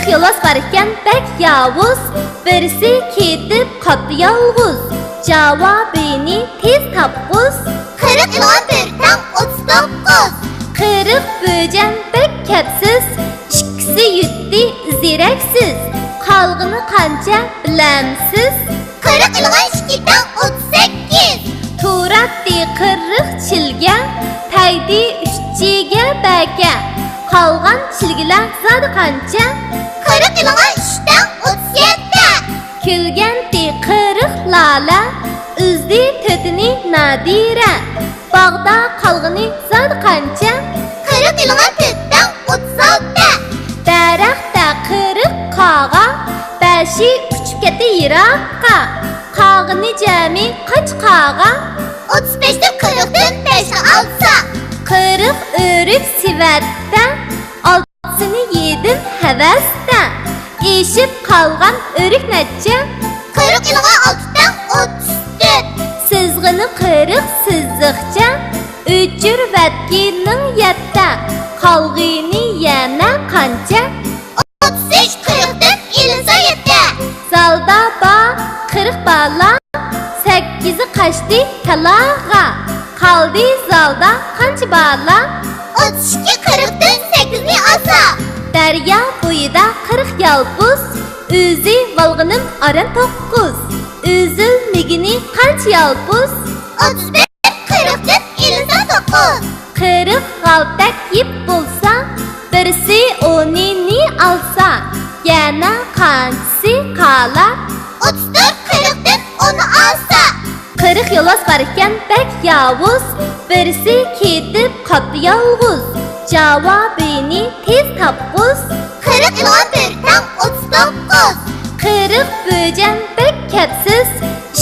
40 yo'los barkan bek yavuz, birisi ketib qotdi yolg'iz. Javobini tez topg'iz. 40 ilon 1 tam 39. 40 böjen bek kepsiz, ikkisi yutdi ziraksiz. Qolg'ini qancha bilamsiz? 40 ilon 2 tam 38. Turatdi 40 chilga, taydi 3chiga baka. Qolgan chilgilar zodi qancha? 40 ilon 3 tam 37. Kulgandi 40 lala, uzdi tötini nadira. Bog'da qolg'ini zodi qancha? 40 ilon 4 tam 36. Daraxtda 40 qog'a, beshi uchib ketdi yiroqqa. Qog'ini jami qancha qog'a? 35 dan 40 dan 5 alsa. 40 o'rik sivatda, oltisini yedim havasda. Eshib qolgan o'rik necha? 40 ilon 6 dan 34. Sizg'ini 40 sizziqcha, o'chir vatkining yatta. Qolg'ini yana qancha? 35 40 dan 57. Zalda ba 40 bala, 8 qaçdi talag'a. Qaldi zalda qancha bala? 32 40 dan 8'ni asa. Daryo bo'yida 40 yolg'iz, o'zi valg'inim aran 9. Üzülmigini qancha yolg'iz? 35 40 dan 59. 40 g'altak yip bo'lsa, birisi o'nini alsa, yana qanchasi qolar? 34 40 dan 10 alsa. 40 yo'los barkan bek yavuz, birisi ketib qotdi yolg'iz. Javobini tez topg'iz. 40 ilon 1 tam 39. 40 böjen bek kepsiz,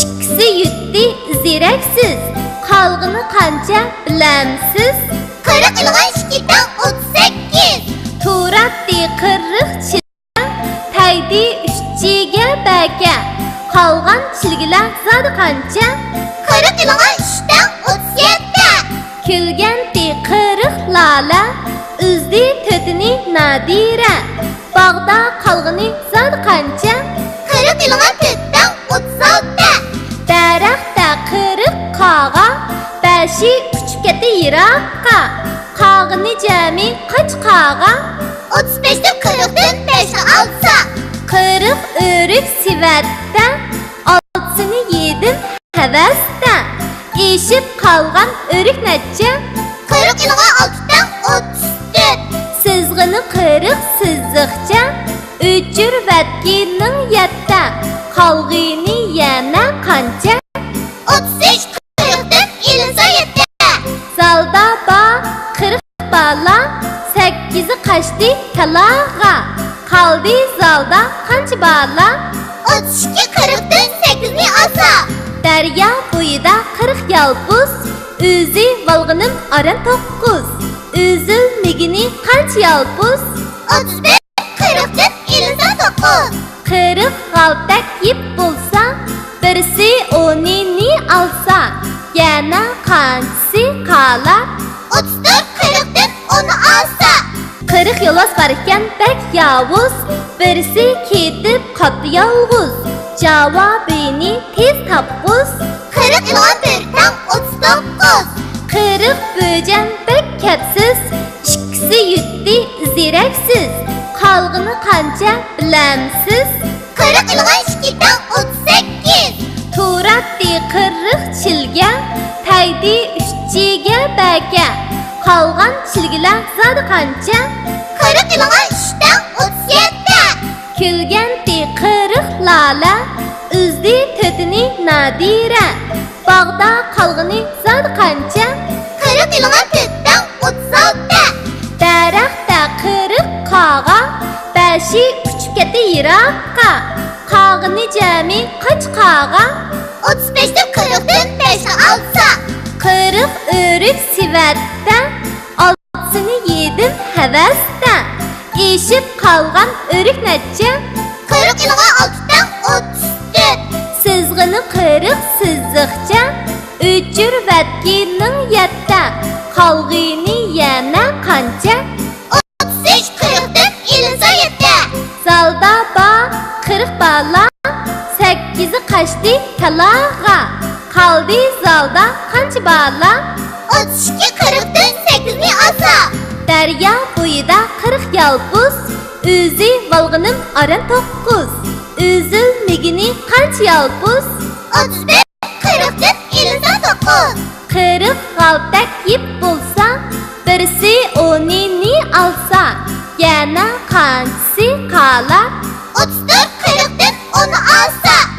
ikkisi yutdi ziraksiz. Qolg'ini qancha bilamsiz? 40 ilon 2 tam 38. Turatdi 40 chilga, taydi 3chiga baka. Qolgan chilgilar zodi qancha? 40 ilon 3 tam 37. Kulgandi 40 lala, uzdi tötini nadira. Bog'da qolg'ini zodi qancha? 40 ilon 4 tam 36. Daraxtda 40 qog'a, beshi uchib ketdi yiroqqa. Qog'ini jami qancha qog'a? 35 dan 40 dan 5 alsa. 40 o'rik sivatda, oltisini yedim havasda. Eshib qolgan o'rik necha? 40 ilon 6 dan 34. Sizg'ini 40 sizziqcha, o'chir vatkining yatta. Qolg'ini yana qancha? 35 40 dan 57. Zalda ba 40 bala, 8 qaçdi talag'a. Qaldi zalda qancha bala? 32 40 dan 8'ni asa. Daryo bo'yida 40 yolg'iz, o'zi valg'inim aran 9. Üzülmigini qancha yolg'iz? 35 40 dan 59. 40 g'altak yip bo'lsa, birisi o'nini alsa, yana qanchasi qolar? 34 40 dan 10 alsa. 40 yo'los barkan bek yavuz, birisi ketib qotdi yolg'iz. Javobini tez topg'iz. 40 ilon 1 tam 39. 40 böjen bek kepsiz, ikkisi yutdi ziraksiz. Qolg'ini qancha bilamsiz? 40 ilon 2 tam 38. Turatdi 40 chilga, taydi 3chiga baka. Qolgan chilgilar zodi qancha? 40 ilon 3 tam 37. Kulgandi 40 lala, uzdi tötini nadira. Bog'da qolg'ini zodi qancha? 40 ilon 4 tam 36. Daraxtda 40 qog'a, beshi uchib ketdi yiroqqa. Qog'ini jami qancha qog'a? 35 dan 40 dan 5 alsa. 40 o'rik sivatda, oltisini yedim havasda. Eshib qolgan o'rik necha? 40 ilon 6 dan 34. Sizg'ini 40 sizziqcha, o'chir vatkining yatta. Qolg'ini yana qancha? 35 40 dan 57. talağa. Qaldı zalda qancha bala? 32 40'dan 8'ni alsa. Daryo bo'yida 40 yalpuz, o'zi valg'inim aran 9. Üzülmigini qancha yalpuz? 35 40'dan 59. 40 qaltak yip bo'lsa, birisi o'nini alsa, yana qanchasi qalar? 34 40'dan 10'u alsa.